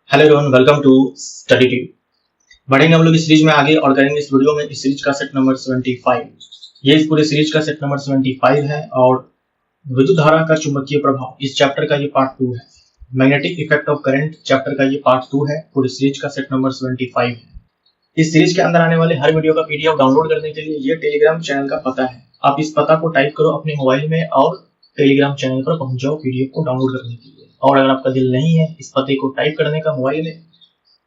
Hello everyone, welcome to Study Tube. बढ़ेंगे हम लोग इस सीरीज में आगे और करेंगे इस वीडियो में इस सीरीज का सेट नंबर 75। ये इस पूरे सीरीज का सेट नंबर 75 है और विद्युत धारा का चुंबकीय प्रभाव इस चैप्टर का ये पार्ट 2 है। Magnetic effect of current chapter का ये पार्ट 2 है। पूरे सीरीज का सेट नंबर 75 है। इस सीरीज के अंदर आने वाले हर वीडियो का पीडीएफ डाउनलोड करने के लिए ये टेलीग्राम चैनल का पता है। आप इस पता को टाइप करो अपने मोबाइल में और टेलीग्राम चैनल पर पहुंच जाओ पीडीएफ को डाउनलोड करने के लिए। और अगर आपका दिल नहीं है इस पते को टाइप करने का मोबाइल में,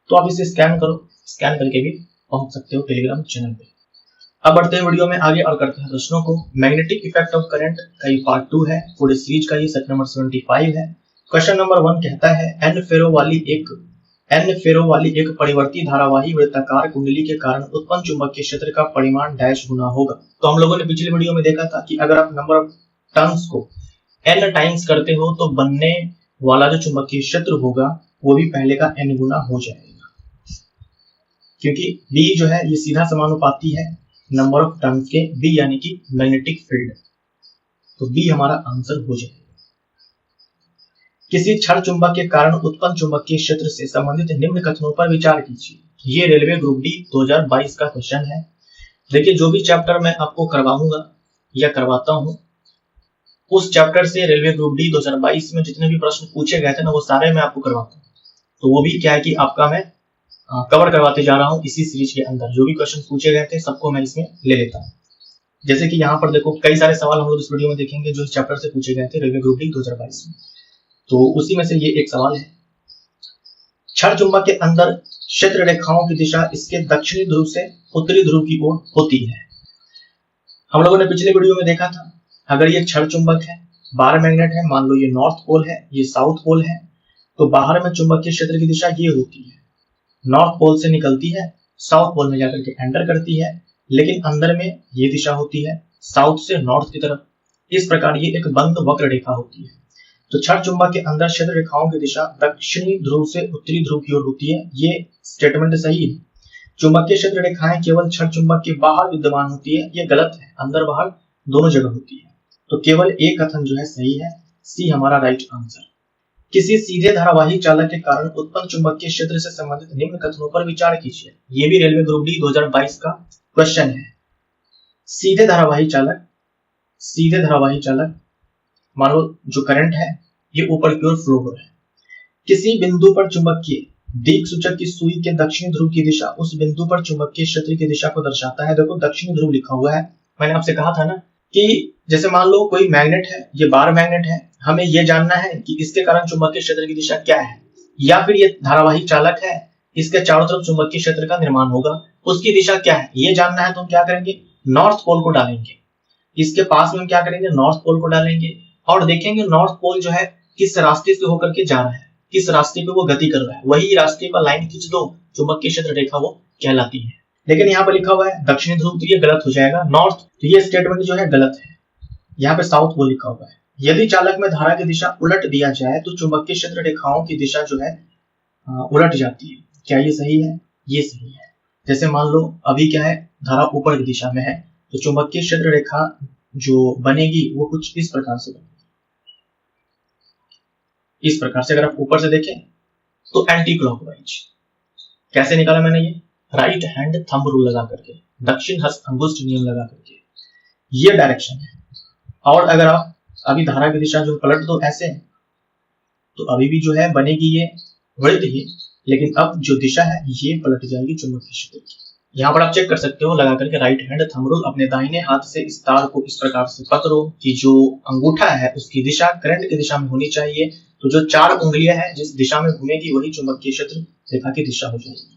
तो आप इसे स्कैन करो, स्कैन करके भी पहुंच सकते हो टेलीग्राम चैनल पे। अब बढ़ते हैं वीडियो में आगे और करते हैं प्रश्नों को। मैग्नेटिक इफेक्ट ऑफ करंट का ये पार्ट 2 है। पूरे सीरीज का ये सेट नंबर 75 है। क्वेश्चन नंबर 1 कहता है एन फेरो वाली एक परिवर्ती धारावाही वृत्ताकार कुंडली के कारण उत्पन्न चुंबकीय क्षेत्र का परिमाण डैश गुना होगा। तो हम लोगों ने पिछले वीडियो में देखा था कि अगर आप नंबर ऑफ टर्न्स को n टाइम्स करते हो तो बनने वाला जो चुंबकीय क्षेत्र होगा वो भी पहले का n गुना हो जाएगा, क्योंकि B जो है ये सीधा समानुपाती है नंबर ऑफ टर्न्स के B यानी कि मैग्नेटिक फील्ड। तो B हमारा आंसर हो जाएगा। किसी क्षण चुंबक के कारण उत्पन्न चुंबकीय क्षेत्र से संबंधित निम्न कथनों पर विचार कीजिए। ये रेलवे ग्रुप डी 2022 का क्वेश्चन है। देखिए, जो भी चैप्टर मैं आपको करवाऊंगा या करवाता हूं उस चैप्टर से रेलवे ग्रुप डी 2022 में जितने भी प्रश्न पूछे गए थे ना वो सारे मैं आपको करवाता हूँ। तो वो भी क्या है कि आपका मैं कवर करवाते जा रहा हूँ इसी सीरीज के अंदर। जो भी क्वेश्चन पूछे गए थे सबको मैं इसमें ले लेता हूँ। जैसे कि यहाँ पर देखो कई सारे सवाल हम लोग इस वीडियो में देखेंगे जो इस चैप्टर से पूछे गए थे रेलवे ग्रुप डी 2022 में। तो उसी में से ये एक सवाल है। क्षण चुंबक के अंदर क्षेत्र रेखाओं की दिशा इसके दक्षिणी ध्रुव से उत्तरी ध्रुव की ओर होती है। हम लोगों ने पिछले वीडियो में देखा था, अगर ये क्षण चुंबक है, बाहर मैग्नेट है, मान लो ये नॉर्थ पोल है, ये साउथ पोल है, तो बाहर में चुंबकीय क्षेत्र की दिशा ये होती है, नॉर्थ पोल से निकलती है, साउथ पोल में जाकर के एंटर करती है, लेकिन अंदर में ये दिशा होती है साउथ से नॉर्थ की तरफ। इस प्रकार ये एक बंद वक्र रेखा होती है। तो क्षण चुंबक के अंदर क्षेत्र रेखाओं की दिशा दक्षिणी ध्रुव से उत्तरी ध्रुव की ओर होती है। ये स्टेटमेंट सही है। चुंबकीय क्षेत्र रेखाएं केवल क्षण चुंबक के बाहर विद्यमान होती है, ये गलत है, अंदर बाहर दोनों जगह होती है। तो केवल एक कथन जो है सही है, सी हमारा राइट आंसर। किसी सीधे धारावाही चालक के कारण उत्पन्न चुंबकीय क्षेत्र से संबंधित निम्न कथनों पर विचार कीजिए। ये भी रेलवे ग्रुप डी 2022 का क्वेश्चन है। सीधे धारावाही चालक मान लो जो करंट है ये ऊपर की ओर फ्लो हो रहा है। किसी बिंदु पर चुंबकीय दिक् सूचक की सुई के दक्षिणी ध्रुव की दिशा उस बिंदु पर चुंबकीय क्षेत्र की दिशा को दर्शाता है। देखो दक्षिणी ध्रुव लिखा हुआ है। मैंने आपसे कहा था ना कि जैसे मान लो कोई मैग्नेट है, ये बार मैग्नेट है, हमें ये जानना है कि इसके कारण चुंबकीय क्षेत्र की दिशा क्या है, या फिर ये धारावाही चालक है, इसके चारों तरफ चुंबकीय क्षेत्र का निर्माण होगा, उसकी दिशा क्या है ये जानना है। तो हम क्या करेंगे, नॉर्थ पोल को डालेंगे। इसके पास में हम क्या करेंगे, नॉर्थ पोल को डालेंगे और देखेंगे नॉर्थ पोल जो है किस रास्ते से होकर के जा रहा है, किस रास्ते पे वो गति कर रहा है, वही रास्ते पर लाइन खींच दो, चुंबकीय क्षेत्र रेखा वो कहलाती है। लेकिन यहाँ पर लिखा हुआ है दक्षिणी ध्रुव, तो ये गलत हो जाएगा, नॉर्थ, तो ये स्टेटमेंट जो है गलत है। यहाँ पे साउथ पोल लिखा हुआ है। यदि चालक में धारा की दिशा उलट दिया जाए तो चुंबकीय क्षेत्र रेखाओं की दिशा जो है उलट जाती है। क्या ये सही है? ये सही है। जैसे मान लो अभी क्या है, धारा ऊपर की दिशा में है, तो चुंबकीय क्षेत्र रेखा जो बनेगी वो कुछ इस प्रकार से बनेगी। इस प्रकार से अगर आप ऊपर से देखें तो एंटी क्लॉकवाइज। कैसे निकाला मैंने ये, राइट हैंड थंब रूल लगा करके, दक्षिण हस्त अंगुष्ठ नियम लगा करके, ये डायरेक्शन है। और अगर आप अभी धारा की दिशा जो पलट दो ऐसे, तो अभी भी जो है बनेगी ये वृत्त ही, लेकिन अब जो दिशा है ये पलट जाएगी चुंबकीय क्षेत्र की। यहाँ पर आप चेक कर सकते हो लगा करके राइट हैंड थंब रूल। अपने दाहिने हाथ से इस तार को इस प्रकार से पकड़ो कि जो अंगूठा है उसकी दिशा करंट की दिशा में होनी चाहिए। तो जो 4 उंगलियां हैं जिस दिशा में घूमेगी वही चुंबकीय क्षेत्र रेखा की दिशा हो जाएगी।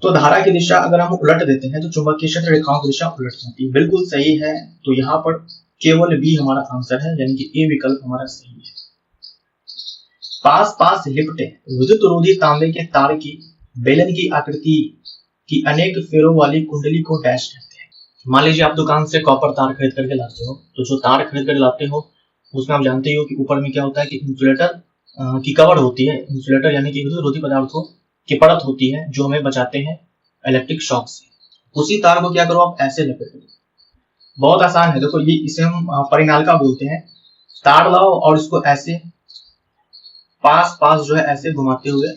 तो धारा की दिशा अगर हम उलट देते हैं तो चुंबकीय क्षेत्र रेखाओं की दिशा उलट जाती है। बिल्कुल सही है। तो यहाँ पर केवल बी हमारा आंसर है, यानी कि ए विकल्प हमारा सही है। पास लिपटे विद्युत रोधी तांबे के तार की बेलन की आकृति की अनेक फेरों वाली कुंडली को डैश कहते हैं। मान लीजिए आप दुकान से कॉपर तार खरीद करके लाते हो, तो जो तार खरीद कर लाते हो उसमें आप जानते हो कि ऊपर में क्या होता है कि इंसुलेटर की कवर होती है। इंसुलेटर यानी कि विद्युत रोधी पदार्थों की परत होती है जो हमें बचाते हैं इलेक्ट्रिक शॉक से। उसी तार को क्या करो, आप ऐसे लपेट दो। बहुत आसान है। देखो ये इसे हम परिनालिका बोलते हैं। तार लाओ और इसको ऐसे पास जो है ऐसे घुमाते हुए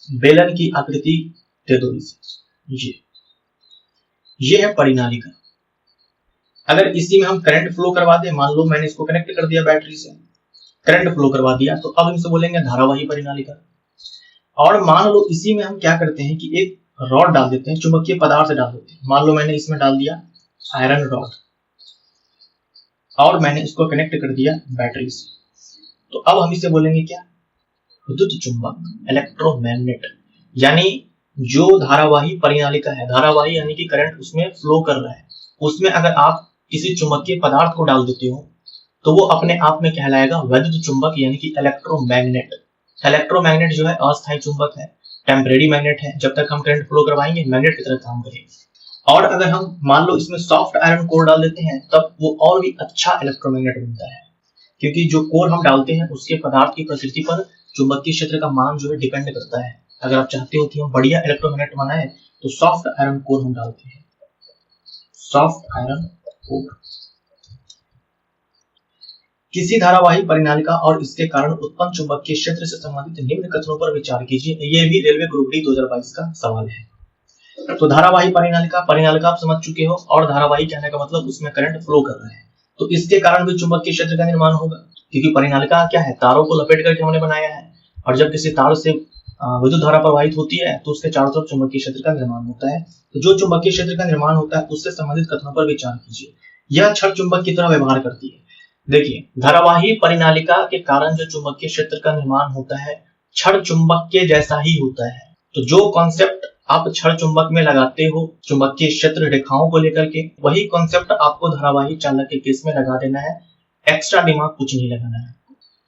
बेलन की आकृति दे दो इसे। ये है परिनालिका। अगर इसी में हम करंट फ्लो करवा दें, मान लो मैंने इसको कनेक्ट कर दिया बैटरी से, करंट फ्लो करवा दिया, तो अब इनसे बोलेंगे धारावाही परिनालिका। और मान लो इसी में हम क्या करते हैं कि एक रॉड डाल देते हैं, चुंबकीय पदार्थ डाल देते हैं। मान लो मैंने इसमें डाल दिया आयरन रॉड और मैंने इसको कनेक्ट कर दिया बैटरी से, तो अब हम इसे बोलेंगे क्या? विद्युत चुंबक, इलेक्ट्रोमैग्नेट। यानी जो धारावाही परिनालिका है, धारावाही यानी कि करंट उसमें फ्लो कर रहा है, उसमें अगर आप किसी चुंबकीय पदार्थ को डाल देते हो तो वो अपने आप में कहलाएगा वैद्युत चुंबक यानी कि इलेक्ट्रोमैग्नेट। इलेक्ट्रोमैग्नेट जो है अस्थायी चुंबक है, टेम्परेरी मैग्नेट है, जब तक हम करंट फ्लो करवाएंगे मैग्नेट की तरह काम करेगा। और अगर हम मान लो इसमें सॉफ्ट आयरन कोर डाल देते हैं तब वो और भी अच्छा इलेक्ट्रोमैग्नेट बनता है, क्योंकि जो कोर हम डालते हैं उसके पदार्थ की प्रकृति पर चुंबकीय क्षेत्र का मान जो है डिपेंड करता है। अगर आप चाहते हो कि हम बढ़िया इलेक्ट्रोमैग्नेट बनाए तो सॉफ्ट आयरन कोर हम डालते हैं, सॉफ्ट आयरन कोर। किसी धारावाही परिनालिका और इसके कारण उत्पन्न चुंबकीय क्षेत्र से संबंधित निम्न कथनों पर विचार कीजिए। ये भी रेलवे ग्रुप डी 2022 का सवाल है। तो धारावाही परिनालिका, परिनालिका आप समझ चुके हो, और धारावाही कहने का मतलब उसमें करंट फ्लो कर रहा है, तो इसके कारण भी चुंबकीय क्षेत्र का निर्माण होगा, क्योंकि परिनालिका क्या है? तारों को लपेट करके हमने बनाया है, और जब किसी तार से विद्युत धारा प्रवाहित होती है तो उसके चारों तरफ चुंबकीय क्षेत्र का निर्माण होता है। तो जो चुंबकीय क्षेत्र का निर्माण होता है उससे संबंधित कथनों पर विचार कीजिए। यह क्षण चुंबक की तरह व्यवहार करती है। देखिए, धारावाही परिनालिका के कारण जो चुंबकीय क्षेत्र का निर्माण होता है क्षण चुंबक के जैसा ही होता है। तो जो कॉन्सेप्ट आप क्षण चुंबक में लगाते हो चुंबकीय क्षेत्र रेखाओं को लेकर के, वही कॉन्सेप्ट आपको धारावाही चालक के केस में लगा देना है, एक्स्ट्रा दिमाग कुछ नहीं लगाना है।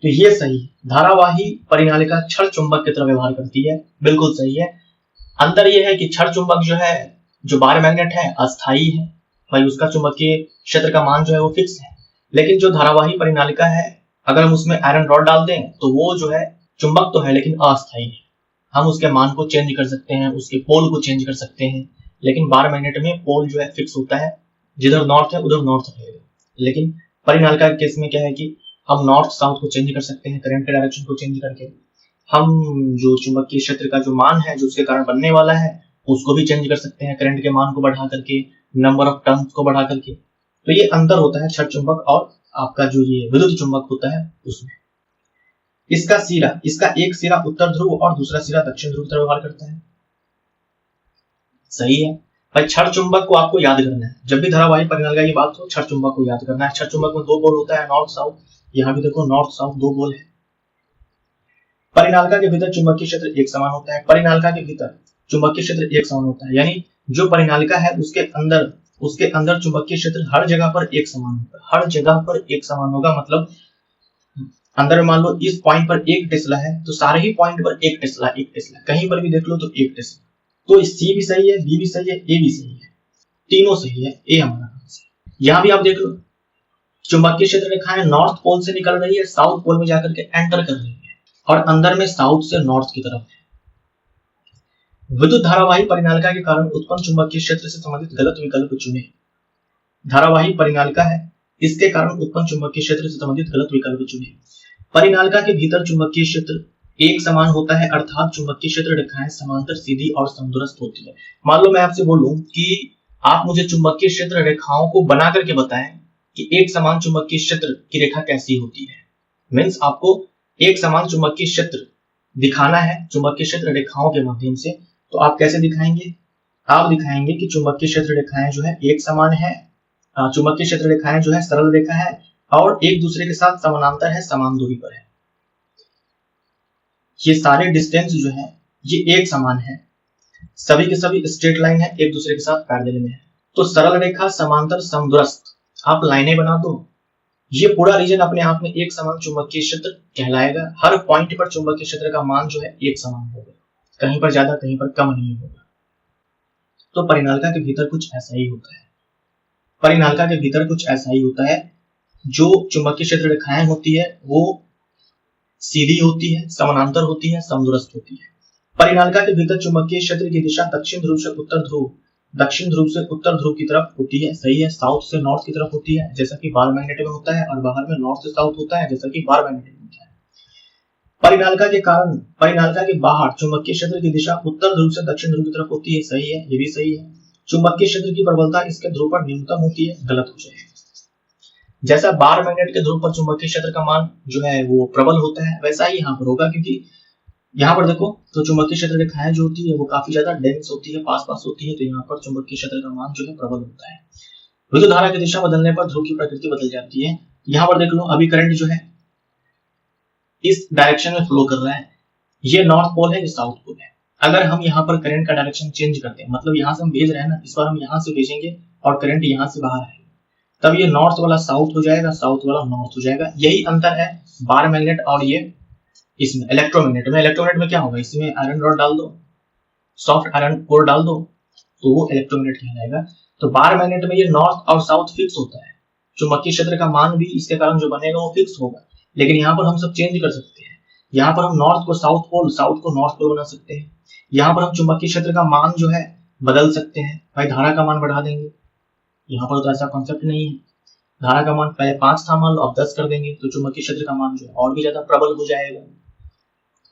तो ये सही है, धारावाही परिनालिका क्षण चुंबक की तरह व्यवहार करती है, बिल्कुल सही है। अंतर यह है कि क्षण चुंबक जो है, जो बार मैग्नेट है, अस्थायी है, भाई उसका चुंबकीय क्षेत्र का मान जो है वो फिक्स है। लेकिन जो धारावाही परिनालिका है, अगर हम उसमें आयरन रॉड डाल दें तो वो जो है चुंबक तो है लेकिन अस्थायी है। हम उसके मान को चेंज कर सकते हैं, उसके पोल को चेंज कर सकते हैं, लेकिन बार मैग्नेट में पोल जो है फिक्स होता है, जिधर नॉर्थ है उधर नॉर्थ रहेगा। लेकिन परिनालिका के केस में क्या है कि हम नॉर्थ साउथ को चेंज कर सकते हैं, करंट के डायरेक्शन को चेंज करके। हम जो चुंबकीय क्षेत्र का जो मान है जो उसके कारण बनने वाला है उसको भी चेंज कर सकते हैं, करंट के मान को बढ़ा करके, नंबर ऑफ टर्न्स को बढ़ा करके। तो ये अंतर होता है क्षण चुंबक और आपका जो ये विद्युत चुंबक होता है उसमें। इसका सिरा, इसका एक सिरा उत्तर ध्रुव और दूसरा सिरा दक्षिण ध्रुव तरफ व्यवहार करता है। सही है भाई, क्षण चुंबक को आपको याद करना है। जब भी धारावाही परिनालिका की बात हो क्षण चुंबक को याद करना है। क्षण चुंबक में दो पोल होता है, नॉर्थ साउथ। यहाँ भी देखो नॉर्थ साउथ दो पोल है। परिनालिका के भीतर चुंबकीय क्षेत्र एक समान होता है। परिनालिका के भीतर चुंबकीय क्षेत्र एक समान होता है, यानी जो परिनालिका है उसके अंदर चुंबकीय क्षेत्र हर जगह पर एक समान होगा, हर जगह पर एक समान होगा। मतलब अंदर मान लो इस पॉइंट पर एक टेस्ला है तो सारे ही पॉइंट पर एक टेस्ला, कहीं पर भी देख लो तो एक टेस्ला। तो सी भी सही है, बी भी सही है, ए भी सही है, तीनों सही है। ए हमारा यहां भी आप देख लो चुंबकीय क्षेत्र रेखाएं नॉर्थ पोल से निकल रही है, साउथ पोल में जाकर के एंटर कर रही है, और अंदर में साउथ से नॉर्थ की तरफ है। विद्युत धारावाही परिनालिका के कारण उत्पन्न चुंबकीय क्षेत्र से संबंधित गलत विकल्प चुने। धारावाही परिनालिका है, इसके कारण उत्पन्न चुंबकीय क्षेत्र से संबंधित गलत विकल्प चुने। परिनालिका के भीतर चुंबकीय क्षेत्र एक समान होता है, अर्थात चुंबकीय क्षेत्र रेखाएं समांतर, सीधी और समदूरस्थ होती है। मान लो मैं आपसे बोलूं कि आप मुझे चुंबकीय क्षेत्र रेखाओं को बना करके बताएं कि एक समान चुंबकीय क्षेत्र की रेखा कैसी होती है। मीन्स आपको एक समान चुंबकीय क्षेत्र दिखाना है चुंबकीय क्षेत्र रेखाओं के माध्यम से, तो आप कैसे दिखाएंगे? आप दिखाएंगे कि चुंबकीय क्षेत्र रेखाएं जो है एक समान है, चुंबकीय क्षेत्र रेखाएं जो है सरल रेखा है और एक दूसरे के साथ समानांतर है, समान दूरी पर है। ये सारे डिस्टेंस जो है ये एक समान है, सभी के सभी स्ट्रेट लाइन है, एक दूसरे के साथ पैरेलल में है। तो सरल रेखा, समांतर, समदूरस्थ, आप लाइनें बना दो, ये पूरा रीजन अपने आप में एक समान चुंबकीय क्षेत्र कहलाएगा। हर पॉइंट पर चुंबकीय क्षेत्र का मान जो है एक समान होगा, कहीं पर ज्यादा कहीं पर कम नहीं होगा। तो परिनालिका के भीतर कुछ ऐसा ही होता है, परिनालिका के भीतर कुछ ऐसा ही होता है। जो चुंबकीय क्षेत्र रेखाएं होती है वो सीधी होती है, समानांतर होती है, समदूरस्थ होती है। परिनालिका के भीतर चुंबकीय क्षेत्र की दिशा दक्षिण ध्रुव से उत्तर ध्रुव की तरफ होती है। सही है, साउथ से नॉर्थ की तरफ होती है, जैसा कि बार मैग्नेट में होता है, और बाहर में नॉर्थ से साउथ होता है, जैसा कि बार मैग्नेट में होता है। परिनालिका के कारण परिनालिका के बाहर चुंबकीय क्षेत्र की दिशा उत्तर ध्रुव से दक्षिण ध्रुव की तरफ होती है, सही है, ये भी सही है। चुंबकीय क्षेत्र की प्रबलता इसके ध्रुव पर न्यूनतम होती है, गलत हो जाएगा। जैसा बार मैग्नेट के ध्रुव पर चुंबकीय क्षेत्र का मान जो है वो प्रबल होता है, वैसा ही यहाँ पर होगा, क्योंकि यहाँ पर देखो तो चुंबकीय क्षेत्र रेखाएं जो होती है वो काफी ज्यादा डेंस होती है, पास पास होती है, तो यहाँ पर चुंबकीय क्षेत्र का मान जो है प्रबल होता है। विद्युत धारा की दिशा बदलने पर ध्रुव की प्रकृति बदल जाती है। यहाँ पर देख लो, अभी करंट जो है इस डायरेक्शन में फ्लो कर रहा है, ये नॉर्थ पोल है, ये साउथ पोल है। अगर हम यहाँ पर करंट का डायरेक्शन चेंज करते हैं, मतलब यहाँ से हम भेज रहे हैं ना, इस बार हम यहाँ से भेजेंगे और करंट यहाँ से बाहर आएगा, तब ये नॉर्थ वाला साउथ हो जाएगा, साउथ वाला नॉर्थ हो जाएगा। यही अंतर है बार मैग्नेट और ये इसमें इलेक्ट्रोमैग्नेट में। इलेक्ट्रोमैग्नेट में क्या होगा, इसमें आयरन रॉड डाल दो, सॉफ्ट आयरन कोर डाल दो, तो वो इलेक्ट्रोमैग्नेट कहलाएगा। तो बार मैग्नेट में ये नॉर्थ और साउथ फिक्स होता है, चुंबकीय क्षेत्र का मान भी इसके कारण जो बनेगा वो फिक्स होगा। लेकिन यहाँ पर हम सब चेंज कर सकते हैं, यहाँ पर हम नॉर्थ को साउथ पोल, साउथ को नॉर्थ पोल बना सकते हैं। यहाँ पर हम चुंबकीय क्षेत्र का मान जो है बदल सकते हैं, भाई धारा का मान बढ़ा देंगे। यहाँ पर तो ऐसा कॉन्सेप्ट नहीं है, धारा का मान पहले 5 था, मान लो अब 10 कर देंगे, तो चुंबकीय क्षेत्र का मान जो है और भी ज्यादा प्रबल हो जाएगा।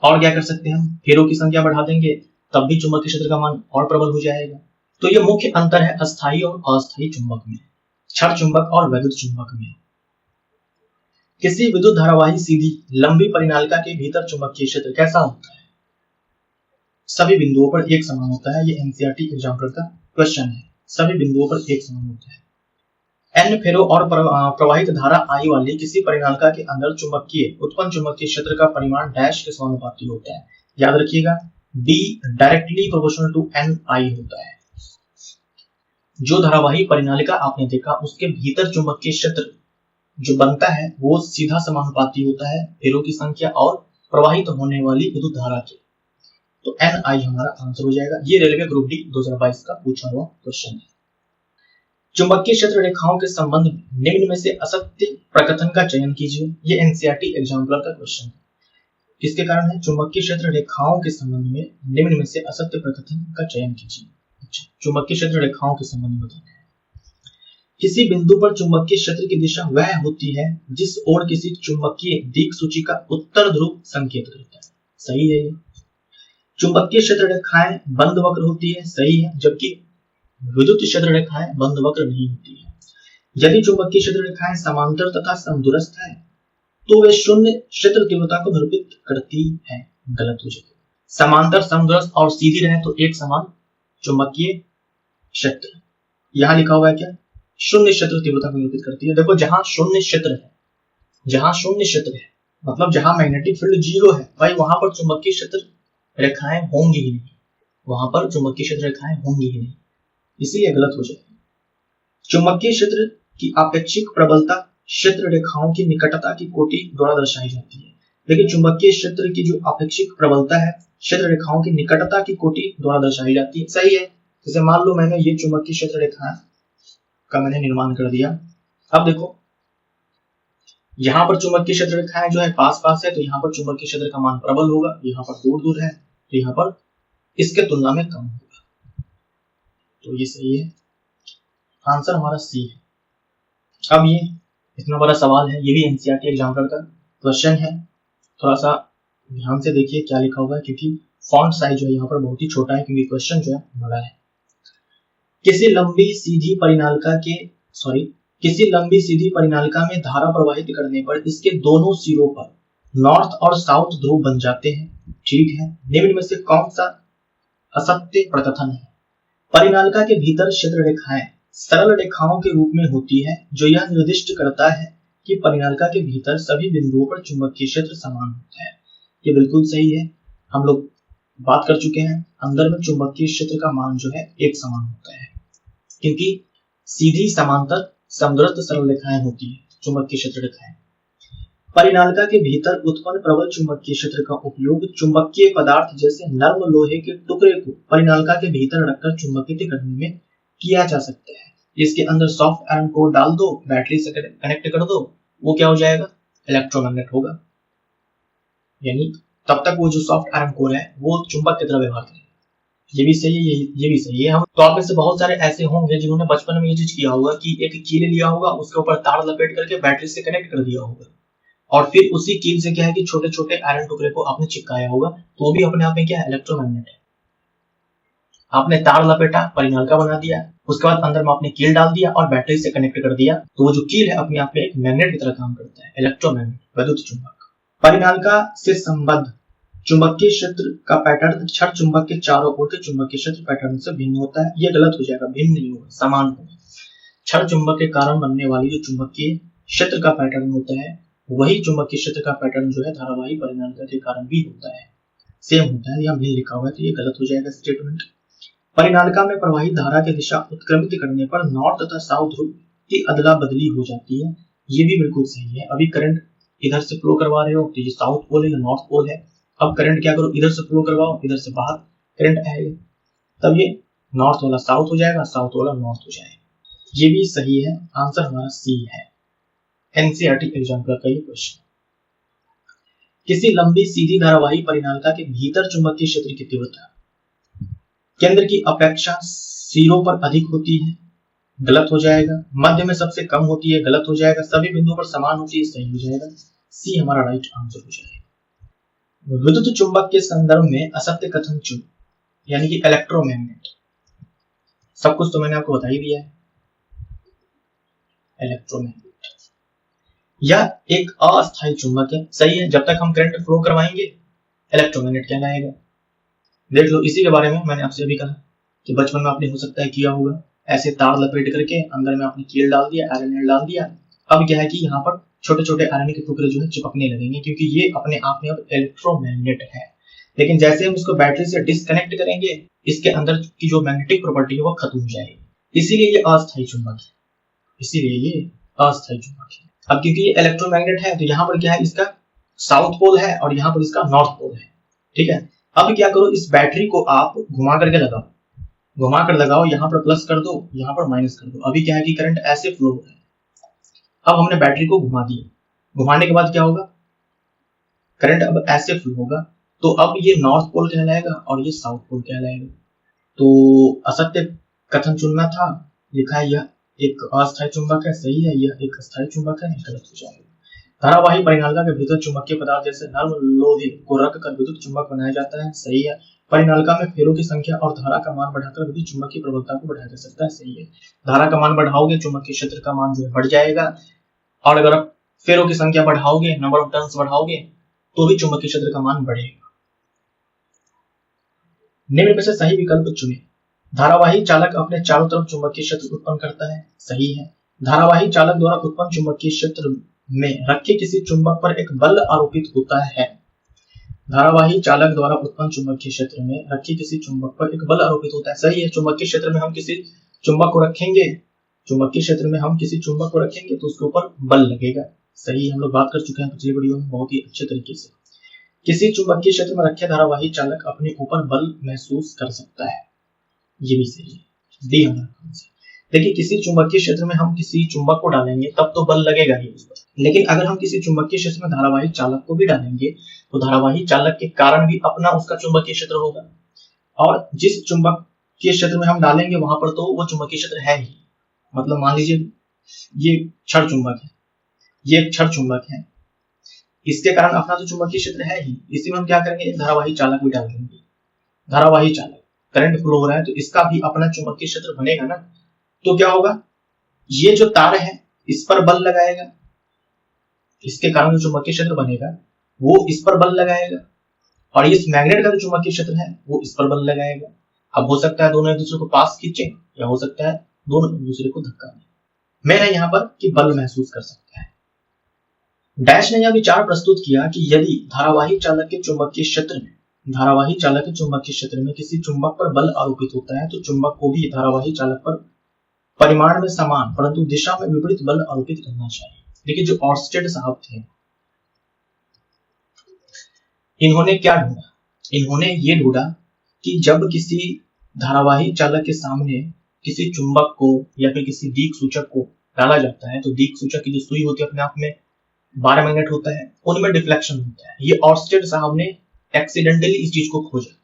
और क्या कर सकते हैं, हम फेरों की संख्या बढ़ा देंगे, तब भी चुंबकीय क्षेत्र का मान और प्रबल हो जाएगा। तो ये मुख्य अंतर है अस्थायी और अस्थायी चुंबक में, क्षण चुंबक और वैद्युत चुंबक में। किसी विद्युत धारावाही सीधी लंबी परिनालिका के भीतर चुंबकीय क्षेत्र कैसा होता है? सभी बिंदुओं पर एक समान होता है, ये एनसीईआरटी एग्जाम्पल का क्वेश्चन है। सभी बिंदुओं पर एक समान होता है। एन फेरो और प्रवाहित धारा आई वाली किसी परिनालिका के अंदर चुंबकीय उत्पन्न चुंबकीय क्षेत्र का परिमाण डैश के समानुपाती होता है। याद रखिएगा, B directly proportional to N I होता है। जो धारावाही परिनालिका आपने देखा उसके भीतर चुंबकीय क्षेत्र जो बनता है वो सीधा समानुपाती होता है फेरों की संख्या और प्रवाहित होने वाली विद्युत धारा के। तो एन आई हमारा आंसर हो जाएगा। ये रेलवे ग्रुप डी 2022 का पूछा हुआ क्वेश्चन है। चुंबकीय क्षेत्र रेखाओं के संबंध में निम्न में से असत्य प्रकथन का चयन कीजिए। ये एनसीईआरटी एग्जाम्पल का क्वेश्चन है। किसके कारण है? चुंबकीय क्षेत्र रेखाओं के संबंध में निम्न में से असत्य प्रकथन का चयन कीजिए। अच्छा, चुंबकीय क्षेत्र रेखाओं के संबंध में बताना है। किसी बिंदु पर चुंबकीय क्षेत्र की दिशा वह होती है जिस ओर किसी चुंबकीय दिक्सूची का उत्तर ध्रुव संकेत करता है। सही है ये। चुंबकीय क्षेत्र रेखाएं बंद वक्र होती है, सही है, जबकि विद्युत क्षेत्र रेखाएं बंद वक्र नहीं होती है। यदि चुंबकीय क्षेत्र रेखाएं समांतर तथा समदूरस्थ है तो वे शून्य क्षेत्र तीव्रता को निरूपित करती है। गलत हो जाएगा। समांतर, समदूरस्थ और सीधी रहे तो एक समान चुंबकीय क्षेत्र। यहां लिखा हुआ है क्या? शून्य क्षेत्र तीव्रता को निरूपित करती है। देखो, जहां शून्य क्षेत्र है, जहां शून्य क्षेत्र है मतलब जहां मैग्नेटिक फील्ड 0 है, भाई वहां पर चुंबकीय क्षेत्र रेखाएं होंगी ही नहीं, वहां पर चुंबकीय क्षेत्र रेखाएं होंगी ही नहीं, इसीलिए गलत हो जाएगा। चुंबकीय क्षेत्र की आपेक्षिक प्रबलता क्षेत्र रेखाओं की निकटता की कोटि द्वारा दर्शाई जाती है। लेकिन चुंबकीय क्षेत्र की जो आपेक्षिक प्रबलता है क्षेत्र रेखाओं की निकटता की कोटि द्वारा दर्शाई जाती है। सही है। जैसे मान लो मैंने ये चुंबकीय क्षेत्र रेखा का मैंने निर्माण कर दिया। अब देखो, यहाँ पर चुंबकीय क्षेत्र रेखाएं जो है पास पास है, तो यहाँ पर चुंबकीय क्षेत्र का मान प्रबल होगा। यहाँ पर दूर दूर है तो यहाँ पर इसके तुलना में कम होगा। तो ये सही है, आंसर हमारा सी है। अब ये इतना बड़ा सवाल है, ये भी एनसीईआरटी एग्जाम्पल का क्वेश्चन है। थोड़ा सा ध्यान से देखिए क्या लिखा हुआ है, क्योंकि फॉन्ट साइज जो है यहाँ पर बहुत ही छोटा है, क्योंकि क्वेश्चन जो है बड़ा है। किसी लंबी सीधी परिनालिका में धारा प्रवाहित करने पर इसके दोनों सिरों पर नॉर्थ और साउथ ध्रुव बन जाते हैं। ठीक है। निम्न में से कौन सा असत्य प्रकथन है? परिनालिका के भीतर क्षेत्र रेखाएं सरल रेखाओं के रूप में होती है, जो यह निर्दिष्ट करता है कि परिनालिका के भीतर सभी बिंदुओं पर चुंबकीय क्षेत्र समान होता है। ये बिल्कुल सही है। हम लोग बात कर चुके हैं, अंदर में चुंबकीय क्षेत्र का मान जो है एक समान होता है, क्योंकि सीधी, समांतर, समदूरस्थ सरल रेखाएं होती है चुंबकीय क्षेत्र रेखाएं। परिनालिका के भीतर उत्पन्न प्रबल चुंबकीय क्षेत्र का उपयोग चुंबकीय पदार्थ जैसे नर्म लोहे के टुकड़े को परिनालिका के भीतर रखकर चुंबकित करने में किया जा सकता है। इसके अंदर सॉफ्ट आयरन कोर डाल दो, बैटरी से कनेक्ट कर दो, वो क्या हो जाएगा? इलेक्ट्रोमैग्नेट होगा। यानी तब तक वो जो सॉफ्ट आयरन कोर है वो चुंबक की तरह व्यवहार करेगा। ये भी सही है, ये भी सही है। हम तो आप में से बहुत सारे ऐसे होंगे जिन्होंने बचपन में ये चीज किया होगा कि एक कील लिया होगा, उसके ऊपर तार लपेट करके बैटरी से कनेक्ट कर दिया होगा, और फिर उसी कील से क्या है कि छोटे छोटे आयरन टुकड़े को आपने चिपकाया होगा, तो वो भी अपने आप में क्या है, इलेक्ट्रोमैग्नेट है। आपने तार लपेटा, परिनालिका बना दिया, उसके बाद अंदर में आपने कील डाल दिया और बैटरी से कनेक्ट कर दिया, तो वो जो कील है अपने आप में एक मैग्नेट की तरह काम करता है, इलेक्ट्रोमैग्नेट, विद्युत चुंबक। परिनालिका से संबद्ध चुंबकीय क्षेत्र का पैटर्न क्षण चुंबक के चारों ओर के चुंबकीय क्षेत्र पैटर्न से भिन्न होता है। ये गलत हो जाएगा, भिन्न नहीं होगा, समान होगा। क्षण चुंबक के कारण बनने वाली जो चुंबकीय क्षेत्र का पैटर्न होता है, वही चुंबकीय क्षेत्र का पैटर्न जो है धारावाही परिनालिका के कारण भी होता है, सेम होता है। यहाँ भिन्न लिखा हुआ है, तो ये गलत हो जाएगा स्टेटमेंट। परिनालिका में प्रवाहित धारा की दिशा उत्क्रमित करने पर नॉर्थ तथा साउथ ध्रुव की अदला बदली हो जाती है। ये भी बिल्कुल सही है। अभी करंट इधर से फ्लो करवा रहे हो तो ये साउथ पोल है या नॉर्थ पोल है। अब करंट क्या करो, इधर से फ्लो करवाओ, इधर से बाहर करंट आएगा, तब ये नॉर्थ वाला साउथ हो जाएगा, साउथ वाला नॉर्थ हो जाएगा। ये भी सही है। आंसर हमारा सी है। एनसीईआरटी एग्जाम्पल का ये क्वेश्चन। किसी लंबी सीधी धारावाही परिनालिका के भीतर चुंबकीय क्षेत्र की तीव्रता केंद्र की अपेक्षा सिरों पर अधिक होती है, गलत हो जाएगा। मध्य में सबसे कम होती है, गलत हो जाएगा। सभी बिंदुओं पर समान होती है, सही हो जाएगा। सी हमारा राइट आंसर हो जाएगा। विद्युत चुंबक के संदर्भ में असत्य कथन चुन, यानी कि इलेक्ट्रोमैग्नेट, सब कुछ तो मैंने आपको बता ही दिया है। इलेक्ट्रोमैग्नेट यह एक अस्थायी चुंबक है, सही है। जब तक हम करंट फ्लो करवाएंगे इलेक्ट्रोमैग्नेट कहलाएगा। देख लो, इसी के बारे में मैंने आपसे अभी कहा कि बचपन में आपने हो सकता है किया होगा, ऐसे तार लपेट करके अंदर में आपने कील डाल दिया, आयरन नेल डाल दिया। अब क्या है कि यहाँ पर छोटे छोटे आयरन के टुकड़े जो है चिपकने लगेंगे, क्योंकि ये अपने आप में अब इलेक्ट्रोमैग्नेट है। लेकिन जैसे हम इसको बैटरी से डिस्कनेक्ट करेंगे, इसके अंदर की जो मैग्नेटिक प्रॉपर्टी है वो खत्म हो जाएगी। इसीलिए ये अस्थायी चुंबक है, इसीलिए ये अस्थायी चुंबक है। अब क्योंकि ये इलेक्ट्रोमैग्नेट है, तो यहाँ पर क्या है, इसका साउथ पोल है और यहाँ पर इसका नॉर्थ पोल है, ठीक है। अब क्या करो, इस बैटरी को आप घुमा करके लगाओ, घुमा कर लगाओ, यहाँ पर प्लस कर दो, यहाँ पर माइनस कर दो। अभी क्या है कि करंट ऐसे फ्लो हो रहा है। अब हमने बैटरी को घुमा दिया, घुमाने के बाद क्या होगा, करंट अब ऐसे फ्लो होगा, तो अब ये नॉर्थ पोल कहलाएगा और ये साउथ पोल कहलाएगा। तो असत्य कथन चुनना था, लिखा है यह एक अस्थायी चुंबक है, सही है। यह एक अस्थायी चुंबक है, गलत हो जाएगा। धारावाही परिनालिका के भीतर चुंबकीय पदार्थ जैसे नर्म लोहे को रख कर विद्युत चुंबक बनाया जाता है, सही है। परिनालिका में फेरों की संख्या और धारा का मान बढ़ाकर विद्युत चुंबकीय प्रबलता को बढ़ाया जा सकता है, सही है। धारा का मान बढ़ाओगे, चुंबकीय क्षेत्र का मान जो है बढ़ जाएगा, और अगर आप फेरों की संख्या बढ़ाओगे, नंबर ऑफ टर्न्स बढ़ाओगे, तो भी चुंबकीय क्षेत्र का मान बढ़ेगा। निम्न में से सही विकल्प चुने। धारावाही चालक अपने चारों तरफ चुंबकीय क्षेत्र उत्पन्न करता है, सही है। धारावाही चालक द्वारा उत्पन्न चुंबकीय क्षेत्र में रखे किसी चुंबक पर एक बल आरोपित होता है। धारावाही चालक द्वारा उत्पन्न चुंबकीय क्षेत्र में रखे किसी चुंबक पर एक बल आरोपित होता है, सही है। चुंबकीय क्षेत्र में हम किसी चुंबक को रखेंगे, चुंबकीय क्षेत्र में हम किसी चुंबक को रखेंगे तो उसके ऊपर बल लगेगा, सही। हम लोग बात कर चुके हैं पिछली वीडियो में बहुत ही अच्छे तरीके से। किसी चुंबकीय क्षेत्र में रखे धारावाही चालक अपने ऊपर बल महसूस कर सकता है, ये भी सही है। डी हमारा आंसर। देखिए, किसी चुंबकीय क्षेत्र में हम किसी चुंबक को डालेंगे तब तो बल लगेगा ही उस पर, लेकिन अगर हम किसी चुंबकीय क्षेत्र में धारावाही चालक को भी डालेंगे तो धारावाही चालक के कारण भी अपना उसका चुंबकीय क्षेत्र होगा, और जिस चुंबकीय क्षेत्र में हम डालेंगे वहां पर तो वो चुंबकीय क्षेत्र है ही। मतलब मान लीजिए ये क्षण चुंबक है, ये क्षण चुंबक है, इसके कारण अपना तो चुंबकीय क्षेत्र है ही। इसी में हम क्या करेंगे, धारावाही चालक भी डाल देंगे। धारावाही चालक, करंट फ्लो हो रहा है तो इसका भी अपना चुंबकीय क्षेत्र बनेगा ना, तो क्या होगा, ये जो तार है इस पर बल लगाएगा, इसके कारण जो चुंबकीय क्षेत्र बनेगा वो इस पर बल लगाएगा, और इस मैग्नेट का जो चुंबकीय क्षेत्र है वो इस पर बल लगाएगा। अब हो सकता है दोनों एक दूसरे को पास खींचे, या हो सकता है दोनों एक दूसरे को धक्का दें। मैंने यहाँ पर कि बल महसूस कर सकता है। डैश ने यह विचार प्रस्तुत किया कि यदि धारावाही चालक के चुंबकीय क्षेत्र में किसी चुंबक पर बल आरोपित होता है तो चुंबक को भी धारावाही चालक पर परिमाण में समान परंतु दिशा में विपरीत बल आरोपित करना चाहिए। देखिए, जो ऑर्स्टेड साहब थे, इन्होंने क्या ढूंढा, इन्होंने ये ढूंढा कि जब किसी धारावाही चालक के सामने किसी चुंबक को या फिर किसी दिक् सूचक को डाला जाता है तो दिक् सूचक की जो सुई होती है अपने आप में 12 मैग्नेट होता है, उनमें डिफ्लेक्शन होता है। ये ऑर्स्टेड साहब ने एक्सीडेंटली इस चीज को खोजा।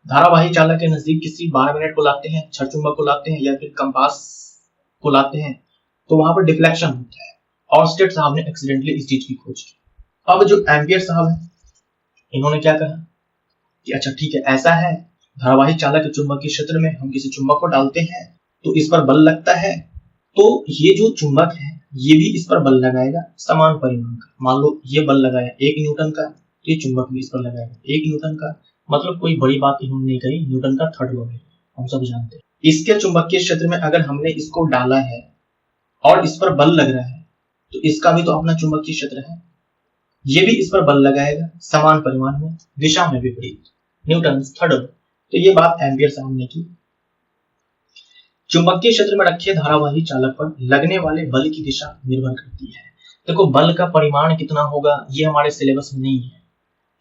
धारावाही चालक के नजदीक किसी 12 मैग्नेट को लाते हैं, क्षण चुंबक को लाते हैं या फिर कंपास को लाते हैं, तो वहां पर डिफ्लेक्शन होता है। ऑर्स्टेड साहब ने एक्सीडेंटली इस चीज की खोज की। अब जो एम्पियर साहब है इन्होंने क्या कहा कि अच्छा ठीक है, ऐसा है, धारावाही चालक के चुंबकीय क्षेत्र में हम किसी चुंबक को डालते हैं तो इस पर बल लगता है, तो ये जो चुंबक है ये भी इस पर बल लगाएगा समान परिमाण का। मान लो ये बल लगाया 1 न्यूटन का, तो ये चुंबक भी इस पर लगाएगा 1 न्यूटन का। मतलब कोई बड़ी बात इन्होंने नहीं कही, न्यूटन का थर्ड लॉ है, हम सब जानते हैं। इसके चुंबकीय क्षेत्र में अगर हमने इसको डाला है और इस पर बल लग रहा है तो इसका भी तो अपना चुंबकीय क्षेत्र है, ये भी इस पर बल लगाएगा समान परिमाण में, दिशा में विपरीत, न्यूटन थर्ड। तो ये बात एम्पियर साहब ने की। चुंबकीय क्षेत्र में रखे धारावाही चालक पर लगने वाले बल की दिशा निर्भर करती है। देखो बल का परिमाण कितना होगा ये हमारे सिलेबस में नहीं है।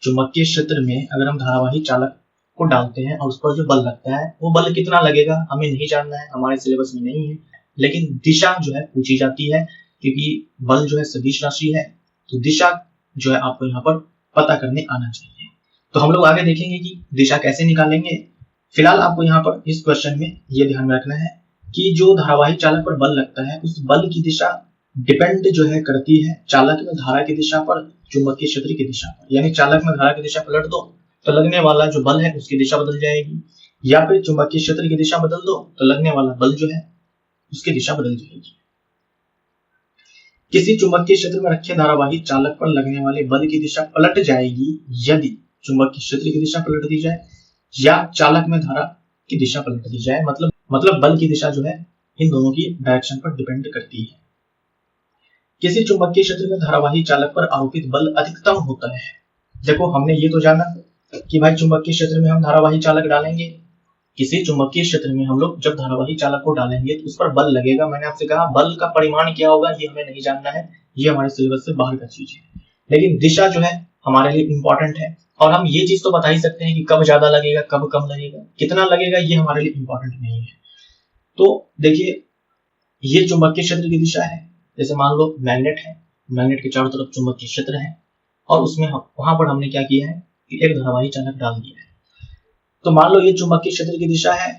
चुंबकीय क्षेत्र में अगर हम धारावाही चालक को डालते हैं और उस पर जो बल लगता है वो बल कितना लगेगा हमें नहीं जानना है, हमारे सिलेबस में नहीं है। लेकिन दिशा जो है पूछी जाती है, क्योंकि बल जो है सदिश राशि है, तो दिशा जो है आपको यहाँ पर पता करने आना चाहिए। तो हम लोग आगे देखेंगे कि दिशा कैसे निकालेंगे। फिलहाल आपको यहाँ पर इस क्वेश्चन में ये ध्यान में रखना है कि जो धारावाही चालक पर बल लगता है उस बल की दिशा डिपेंड जो है करती है चालक में धारा की दिशा पर, चुंबकीय क्षेत्र की दिशा पर। यानी चालक में धारा की दिशा पलट दो तो लगने वाला जो बल है उसकी दिशा बदल जाएगी, या फिर चुंबकीय क्षेत्र की दिशा बदल दो तो लगने वाला बल जो है उसकी दिशा बदल जाएगी। किसी चुंबकीय क्षेत्र में रखे धारावाही चालक पर लगने वाले बल की दिशा पलट जाएगी यदि चुंबकीय क्षेत्र की दिशा पलट दी जाए या चालक में धारा की दिशा पलट दी जाए। मतलब बल की दिशा जो है इन दोनों की डायरेक्शन पर डिपेंड करती है। किसी चुंबकीय क्षेत्र में धारावाही चालक पर आरोपित बल अधिकतम होता है। देखो हमने ये तो जाना कि भाई चुंबकीय क्षेत्र में हम धारावाही चालक डालेंगे, किसी चुंबकीय क्षेत्र में हम लोग जब धारावाही चालक को डालेंगे तो उस पर बल लगेगा। मैंने आपसे कहा बल का परिमाण क्या होगा ये हमें नहीं जानना है, ये हमारे सिलेबस से बाहर का चीज है। लेकिन दिशा जो है हमारे लिए इंपॉर्टेंट है, और हम ये चीज तो बता ही सकते हैं कि कब ज्यादा लगेगा कब कम लगेगा, कितना लगेगा ये हमारे लिए इंपॉर्टेंट नहीं है। तो देखिए ये चुंबकीय क्षेत्र की दिशा है। जैसे मान लो मैग्नेट है, मैग्नेट के चारों तरफ चुंबकीय क्षेत्र है और उसमें वहां पर हमने क्या किया है कि एक धारावाही चालक डाल दिया है। तो मान लो ये चुंबकीय क्षेत्र की दिशा है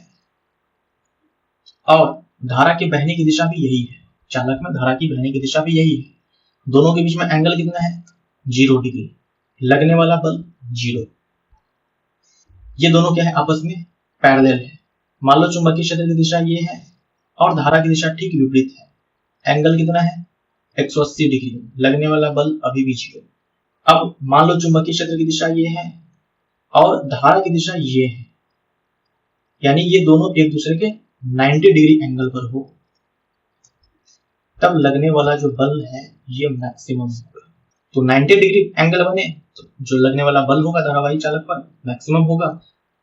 और धारा के बहने की दिशा भी यही है, चालक में धारा की बहने की दिशा भी यही है। दोनों के बीच में एंगल कितना है 0 डिग्री, लगने वाला बल 0। ये दोनों क्या है आपस में पैरेलल है। मान लो चुंबकीय क्षेत्र की दिशा ये है और धारा की दिशा ठीक विपरीत है, एंगल कितना है 180 डिग्री, लगने वाला बल अभी भी 0। अब मान लो चुंबकीय क्षेत्र की दिशा ये है और धारा की दिशा ये है, यानी ये दोनों एक दूसरे के 90 डिग्री एंगल पर हो, तब लगने वाला जो बल है ये मैक्सिमम होगा। तो 90 डिग्री एंगल बने तो जो लगने वाला बल होगा धारावाही चालक पर मैक्सिमम होगा,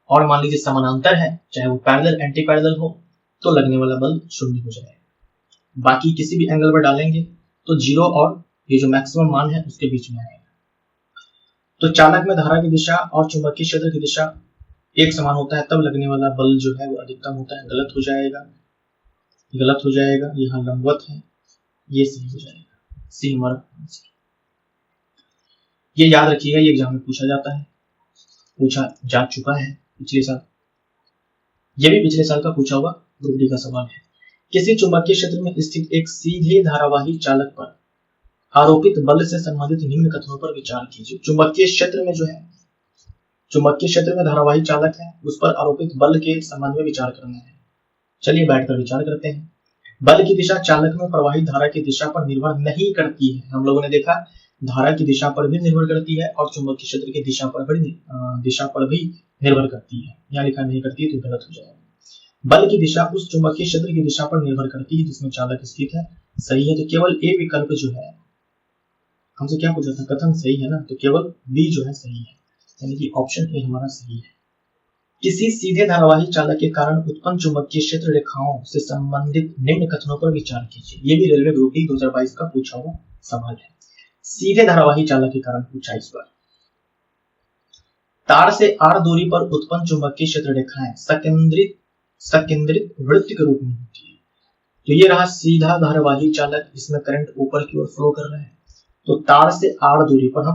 और मान लीजिए समानांतर है चाहे वो पैरेलल एंटी पैरेलल हो तो लगने वाला बल 0 हो जाएगा। बाकी किसी भी एंगल पर डालेंगे तो 0 और ये जो मैक्सिमम मान है उसके बीच में आएगा। तो चालक में धारा की दिशा और चुंबकीय क्षेत्र की दिशा एक समान होता है तब लगने वाला बल जो है वो अधिकतम होता है। गलत हो जाएगा, गलत हो जाएगा, यहाँ लंबवत है, ये सही हो जाएगा, सी हमारा आंसर। ये याद रखिएगा, ये एग्जाम में पूछा जाता है, पूछा जा चुका है पिछले साल, ये भी पिछले साल का पूछा हुआ ग्रुप डी का सवाल है। किसी चुंबकीय क्षेत्र में स्थित एक सीधे धारावाही चालक पर आरोपित बल से संबंधित निम्न कथनों पर विचार कीजिए। चुंबकीय क्षेत्र में जो है, चुंबकीय क्षेत्र में धारावाही चालक है उस पर आरोपित बल के संबंध में विचार करना है। चलिए बैठकर विचार करते हैं। बल की दिशा चालक में प्रवाहित धारा की दिशा पर निर्भर नहीं करती है। हम लोगों ने देखा धारा की दिशा पर भी निर्भर करती है और चुंबकीय क्षेत्र की दिशा पर भी निर्भर करती है। यहाँ लिखा नहीं करती है तो गलत हो जाएगा। बल की दिशा उस चुंबकीय क्षेत्र की दिशा पर निर्भर करती है जिसमें चालक स्थित है। सही है, तो केवल ए विकल्प जो है, हमसे क्या पूछा था, कथन सही है ना, तो केवल बी जो है सही है, यानी कि ऑप्शन ए हमारा सही है। किसी सीधे धारावाही चालक के कारण उत्पन्न चुंबकीय क्षेत्र रेखाओं से संबंधित निम्न कथनों पर विचार कीजिए। ये भी रेलवे ग्रुप डी 2022 का पूछा हुआ सवाल है। सीधे धारावाही चालक के कारण पूछा इस बार। तार से आर दूरी पर उत्पन्न चुंबकीय क्षेत्र रेखाएं सकेंद्रित वृत्त के रूप में होती है। तो ये रहा सीधा धारावाही चालक, इसमें करंट ऊपर की ओर फ्लो कर रहा है। तो तार से आर दूरी पर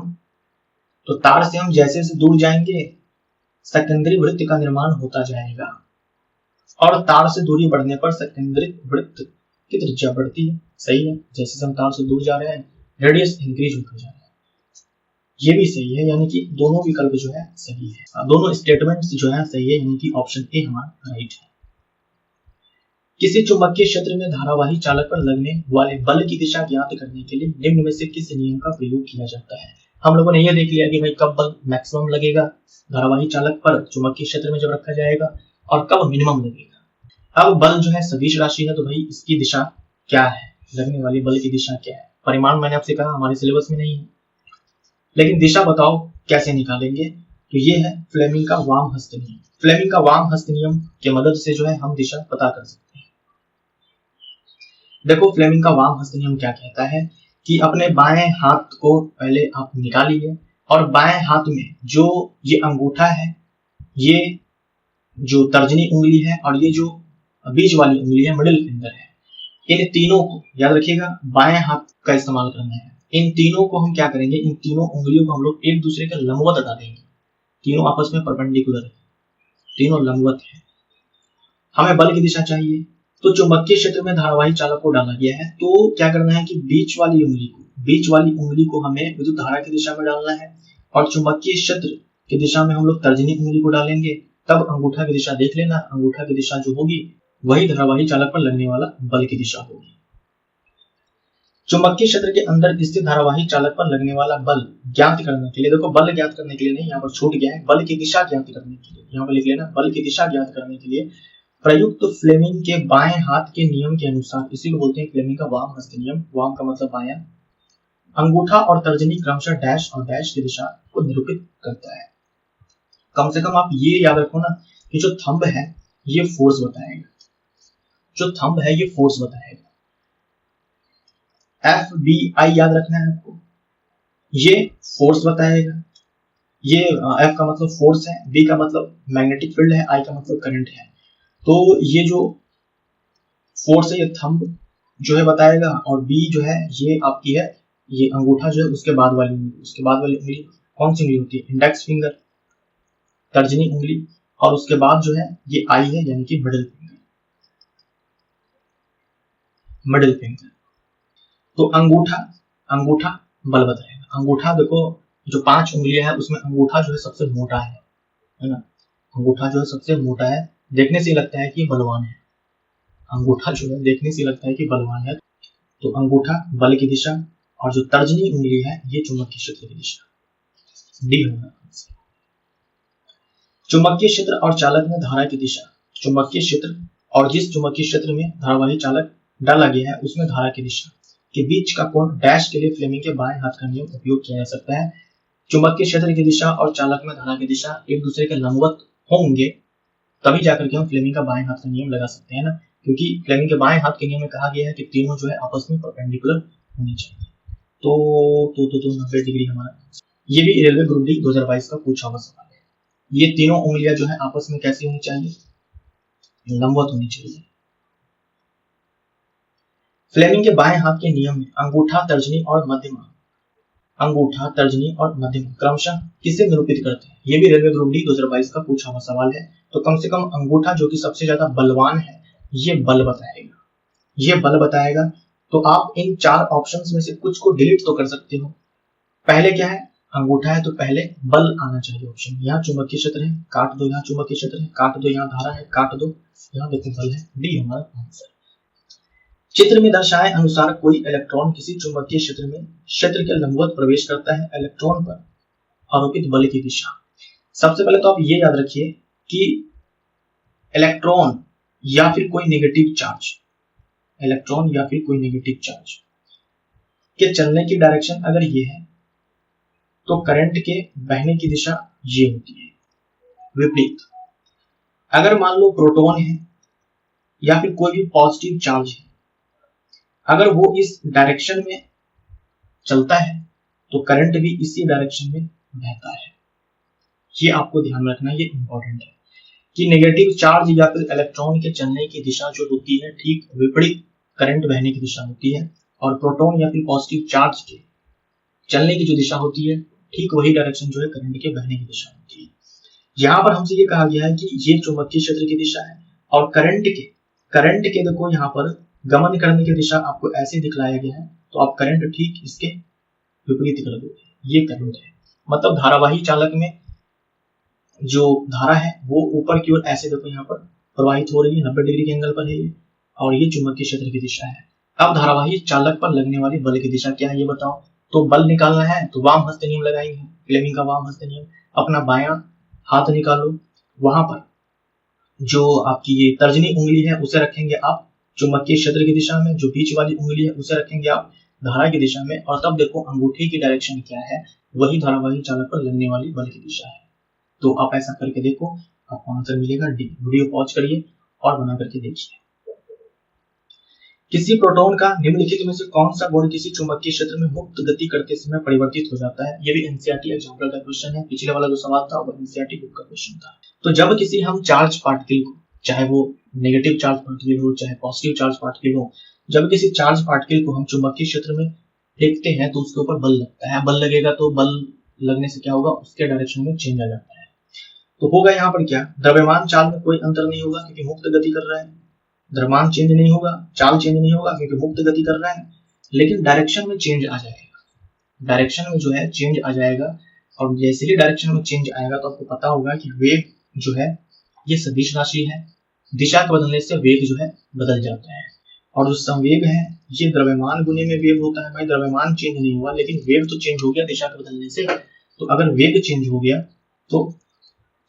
तार से हम जैसे जैसे दूर जाएंगे सकेंद्री वृत्त का निर्माण होता जाएगा, और तार से दूरी बढ़ने पर सकेंद्री वृत्त की त्रिज्या बढ़ती है। सही है, जैसे हम तार से दूर जा रहे हैं रेडियस इंक्रीज होता जा रहा है। ये भी सही है, यानी कि दोनों विकल्प जो है सही है, दोनों स्टेटमेंट्स जो है सही है, यानी कि ऑप्शन ए हमारा राइट है। किसी चुंबकीय क्षेत्र में धारावाही चालक पर लगने वाले बल की दिशा ज्ञात करने के लिए निम्न में से किस नियम का प्रयोग किया जाता है। हम लोगों ने यह देख लिया कि भाई कब बल मैक्सिमम लगेगा धारावाही चालक पर चुंबकीय क्षेत्र में जब रखा जाएगा, और कब मिनिमम लगेगा। अब बल जो है सदिश राशि है, तो भाई इसकी दिशा क्या है, लगने वाली बल की दिशा क्या है। परिमाण मैंने आपसे कहा हमारे सिलेबस में नहीं है, लेकिन दिशा बताओ कैसे निकालेंगे। तो ये है फ्लेमिंग का वाम हस्त नियम। फ्लेमिंग का वाम हस्त नियम की मदद से जो है हम दिशा पता कर सकते हैं। देखो फ्लेमिंग का वाम हस्त नियम क्या कहता है कि अपने बाएं हाथ को पहले आप निकालिए, और बाएं हाथ में जो ये अंगूठा है, ये जो तर्जनी उंगली है, और ये जो बीच वाली उंगली है मिडिल फिंगर है, इन तीनों को याद रखिएगा बाएं हाथ का इस्तेमाल करना है। इन तीनों को हम क्या करेंगे, इन तीनों उंगलियों को हम लोग एक दूसरे के लंबवत डालेंगे। तीनों आपस में परपेंडिकुलर है, तीनों लंबवत है। हमें बल की दिशा चाहिए, तो चुंबकीय क्षेत्र में धारावाही चालक को डाला गया है, तो क्या करना है कि बीच वाली उंगली को हमें विद्युत धारा की दिशा में डालना है, और चुंबकीय क्षेत्र की दिशा में हम लोग तर्जनी उंगली को डालेंगे। तब अंगूठा की दिशा देख लेना, अंगूठा की दिशा जो होगी वही धारावाही चालक पर लगने वाला बल की दिशा होगी। चुंबकीय क्षेत्र के अंदर स्थित धारावाही चालक पर लगने वाला बल ज्ञात करने के लिए, देखो बल ज्ञात करने के लिए नहीं, यहाँ पर छूट गया है, बल की दिशा ज्ञात करने के लिए, यहाँ पर लिख लेना बल की दिशा ज्ञात करने के लिए प्रयुक्त फ्लेमिंग के बाएं हाथ के नियम के अनुसार, इसी को बोलते हैं फ्लेमिंग का वाम हस्त नियम। वाम का मतलब बायां। अंगूठा और तर्जनी क्रमशः डैश और डैश की दिशा को निरूपित करता है। कम से कम आप ये याद रखो ना कि जो थंब है ये फोर्स बताएगा, जो थंब है ये फोर्स बताएगा। एफ बी आई याद रखना है आपको, ये फोर्स बताएगा। ये एफ का मतलब फोर्स है, बी का मतलब मैग्नेटिक फील्ड है, आई का मतलब करंट है। तो ये जो फोर्स है ये थंब जो है बताएगा, और बी जो है ये आपकी है ये अंगूठा जो है उसके बाद वाली उंगली कौन सी उंगली होती है, इंडेक्स फिंगर, तर्जनी उंगली, और उसके बाद जो है ये आई है यानी कि मिडिल फिंगर। तो अंगूठा बल बताएगा। अंगूठा देखो जो 5 उंगलियां है उसमें अंगूठा जो है सबसे मोटा है ना, अंगूठा जो है सबसे मोटा है, देखने से लगता है कि बलवान है, अंगूठा जो है देखने से लगता है कि बलवान है। तो अंगूठा बल की दिशा, और जो तर्जनी उंगली है ये चुंबकीय क्षेत्र की दिशा, डी होगा। चुंबकीय क्षेत्र और चालक में धारा की दिशा। चुंबकीय क्षेत्र और जिस चुंबकीय क्षेत्र में धारावाही चालक डाला गया है उसमें धारा की दिशा के बीच का कोण डैश के लिए फ्लेमिंग के बाएं हाथ का नियम उपयोग किया जा सकता है। चुंबकीय क्षेत्र की दिशा और चालक में धारा की दिशा एक दूसरे के लंबवत होंगे, तभी जाकर के हम फ्लेमिंग का बाएं हाथ का नियम लगा सकते हैं ना, क्योंकि फ्लेमिंग के बाएं हाथ के नियम में कहा गया है कि तीनों जो है आपस में परपेंडिकुलर होनी चाहिए। तो 90 डिग्री हमारा। ये भी रेलवे ग्रुप डी 2022 का पूछा हुआ सवाल है। ये तीनों उंगलियां जो है आपस में कैसी होनी चाहिए, लंबवत होनी चाहिए। फ्लेमिंग के बाएं हाथ के नियम में अंगूठा तर्जनी और मध्यमा क्रमशः किसे निरूपित करते हैं। ये भी रेलवे ग्रुप डी 2022 का पूछा हुआ सवाल है। तो कम से कम अंगूठा जो कि सबसे ज्यादा बलवान है ये बल बताएगा। तो आप इन 4 ऑप्शंस में से कुछ को डिलीट तो कर सकते हो। पहले क्या है, अंगूठा है तो पहले बल आना चाहिए ऑप्शन। यहाँ चुंबकीय क्षेत्र है, काट दो, यहाँ चुंबकीय क्षेत्र है, काट दो, यहाँ धारा है, काट दो, यहाँ देखो बल है, डी हमारा आंसर। चित्र में दर्शाए अनुसार कोई इलेक्ट्रॉन किसी चुंबकीय क्षेत्र में क्षेत्र के लंबवत प्रवेश करता है, इलेक्ट्रॉन पर आरोपित बल की दिशा। सबसे पहले तो आप ये याद रखिए कि इलेक्ट्रॉन या फिर कोई नेगेटिव चार्ज के चलने की डायरेक्शन अगर ये है तो करंट के बहने की दिशा ये होती है विपरीत। अगर मान लो प्रोटॉन है या फिर कोई भी पॉजिटिव चार्ज है, अगर वो इस डायरेक्शन में चलता है तो करंट भी इसी डायरेक्शन में बहता है। ये आपको ध्यान रखना, ये इंपॉर्टेंट है कि नेगेटिव चार्ज या फिर इलेक्ट्रॉन के चलने की दिशा जो होती है ठीक विपरीत करंट बहने की दिशा होती है, और प्रोटॉन या फिर पॉजिटिव चार्ज के चलने की जो दिशा होती है ठीक वही डायरेक्शन जो है करंट के बहने की दिशा होती है। यहाँ पर हमसे ये कहा गया है कि ये चुंबकीय क्षेत्र की दिशा है, और करंट के देखो यहाँ पर गमन करने की दिशा आपको ऐसे दिखलाया गया है, तो आप करंट ठीक इसके विपरीत कर दोगे, ये करंट है। मतलब धारावाही चालक में जो धारा है वो ऊपर की ओर ऐसे देखो यहाँ पर प्रवाहित हो रही है, 90 डिग्री के एंगल पर है ये, और ये चुंबकीय क्षेत्र की दिशा है। अब धारावाही चालक पर लगने वाली बल की दिशा क्या है ये बताओ। तो बल निकालना है तो वाम हस्त नियम लगाएंगे, फ्लेमिंग का वाम हस्त नियम। अपना बायां हाथ निकालो, वहां पर जो आपकी ये तर्जनी उंगली है उसे रखेंगे आप चुंबकीय क्षेत्र की दिशा में, जो बीच वाली उंगली है उसे रखेंगे आप धारा की दिशा में, और तब देखो अंगूठी की डायरेक्शन क्या है, वही धारावाही चालक पर लगने वाली बल की दिशा है। तो आप ऐसा करके देखो, आपको आंसर मिलेगा डी। वीडियो पॉज करिए और बना करके देखिए। किसी प्रोटॉन का निम्नलिखित में से कौन सा गुण किसी चुंबकीय क्षेत्र में मुक्त गति करते समय परिवर्तित हो जाता है। ये भी एनसीईआरटी एग्जाम्पल का क्वेश्चन है। पिछले वाला जो सवाल था वो एनसीईआरटी बुक का क्वेश्चन था। तो जब किसी हम चार्ज पार्टिकल को, चाहे वो नेगेटिव चार्ज पार्टिकल हो चाहे पॉजिटिव चार्ज पार्टिकल हो, जब किसी चार्ज पार्टिकल को हम चुंबकीय क्षेत्र में फेंकते हैं तो उसके ऊपर बल लगता है। बल लगेगा तो बल लगने से क्या होगा, उसके डायरेक्शन में चेंज आ जाता है। तो होगा यहाँ पर क्या, द्रव्यमान चाल में कोई अंतर नहीं होगा क्योंकि मुक्त गति कर रहा है। द्रव्यमान चेंज नहीं होगा, चाल चेंज नहीं होगा क्योंकि मुक्त गति कर रहा है, लेकिन डायरेक्शन में चेंज आ जाएगा। डायरेक्शन में जो है चेंज आ जाएगा, और जैसे ही डायरेक्शन में चेंज आएगा तो आपको पता होगा कि वेग जो है ये सदिश राशि है। दिशा के बदलने से वेग जो है बदल जाता है, और जो संवेग है ये द्रव्यमान गुने में वेग होता है। भाई द्रव्यमान चेंज नहीं हुआ लेकिन वेग तो चेंज हो गया दिशा के बदलने से। तो अगर वेग चेंज हो गया तो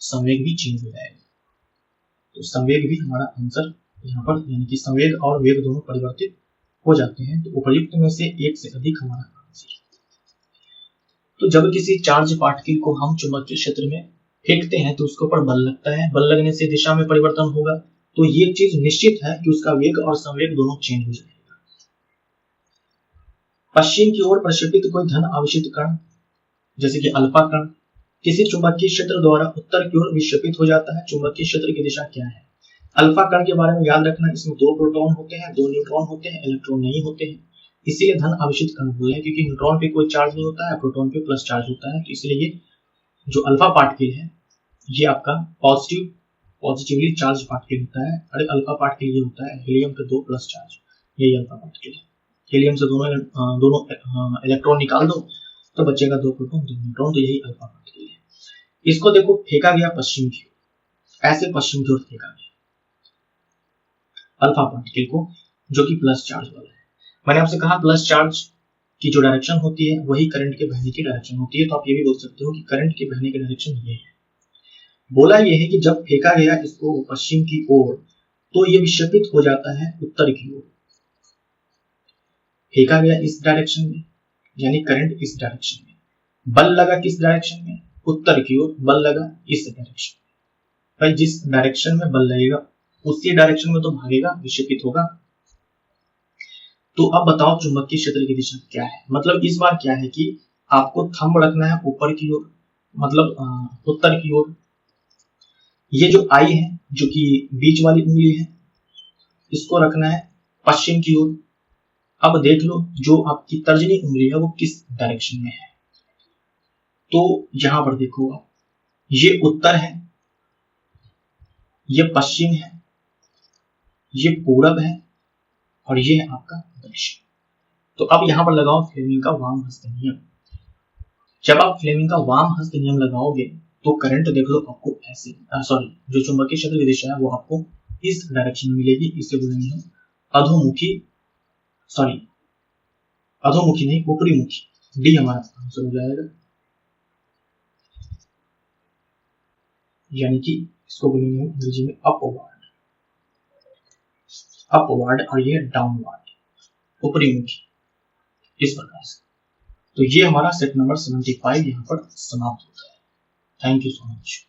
संवेग भी चेंज हो जाएगा। तो संवेग भी हमारा आंसर यहाँ पर, यानी कि संवेग और वेग दोनों परिवर्तित हो जाते हैं। तो उपर्युक्त में से एक से अधिक हमारा आंसर। तो जब किसी चार्ज पार्टिकल को हम चुंबकीय क्षेत्र में फेंकते हैं तो उसके ऊपर बल लगता है। बल लगने से दिशा में परिवर्तन होगा। तो ये चीज निश्चित है कि उसका वेग और संवेग दोनों चेंज हो जाएगा। पश्चिम की ओर प्रक्षेपित कोई धन आवेशित कण जैसे कि अल्फा कण किसी चुंबकीय क्षेत्र द्वारा उत्तर की ओर विक्षेपित हो जाता है। चुंबकीय क्षेत्र की दिशा क्या है। अल्फा कण के बारे में याद रखना, इसमें 2 प्रोटॉन होते हैं, 2 न्यूट्रॉन होते हैं, इलेक्ट्रॉन नहीं होते हैं, इसीलिए धन आवेशित कण बोले हैं, क्योंकि न्यूट्रॉन पे कोई चार्ज नहीं होता है, प्रोटॉन पे प्लस चार्ज होता है। तो इसलिए ये जो अल्फा पार्टिकल है ये आपका पॉजिटिवली चार्ज पार्टिकल होता है। अरे अल्फा पार्टिकल ये होता है हीलियम पे 2 प्लस चार्ज, यही अल्फा पार्टिकल है। हीलियम से दोनों इलेक्ट्रॉन निकाल दो तो बचेगा 2 प्रोटॉन 2 न्यूट्रॉन, तो यही अल्फा पार्टिकल है। इसको देखो फेंका गया पश्चिम की ओर, ऐसे पश्चिम की ओर फेंका गया अल्फा पार्टिकल को, जो कि प्लस चार्ज वाला है। मैंने आपसे कहा प्लस चार्ज की जो डायरेक्शन होती है वही करंट के बहने की डायरेक्शन होती है। तो आप ये भी बोल सकते हो कि करंट के बहने की डायरेक्शन ये है। बोला ये है कि जब फेंका गया इसको पश्चिम की ओर तो ये विक्षेपित हो जाता है उत्तर की ओर। फेंका गया इस डायरेक्शन में, यानी करंट इस डायरेक्शन में, बल लगा किस डायरेक्शन में, उत्तर की ओर, बल लगा इस डायरेक्शन में। भाई जिस डायरेक्शन में बल लगेगा उसी डायरेक्शन में तो भागेगा, विक्षेपित होगा। तो अब बताओ चुंबकीय क्षेत्र की दिशा क्या है। मतलब इस बार क्या है कि आपको थंब रखना है ऊपर की ओर, मतलब उत्तर की ओर। ये जो आई है जो कि बीच वाली उंगली है इसको रखना है पश्चिम की ओर। अब देख लो जो आपकी तर्जनी उंगली है वो किस डायरेक्शन में है। तो यहां पर देखो आप, ये उत्तर है, ये पश्चिम है, ये पूरब है, और ये है आपका दक्षिण। तो अब यहां पर लगाओ फ्लेमिंग का वाम हस्त नियम। जब आप फ्लेमिंग का वाम हस्त नियम लगाओगे तो करंट देख लो आपको ऐसे, जो चुंबकीय क्षेत्र की दिशा है वो आपको इस डायरेक्शन में मिलेगी। इसे बोलेंगे हम अधोमुखी, अधोमुखी नहीं ऊपरी मुखी। डी हमारा आंसर हो जाएगा, यानी कि इसको बोलेंगे हम अंग्रेजी में अपवर्ड, और ये डाउनवर्ड, ऊपरी मुखी, इस प्रकार से। तो ये हमारा सेट नंबर 75 यहाँ पर समाप्त होता है। Thank you so much.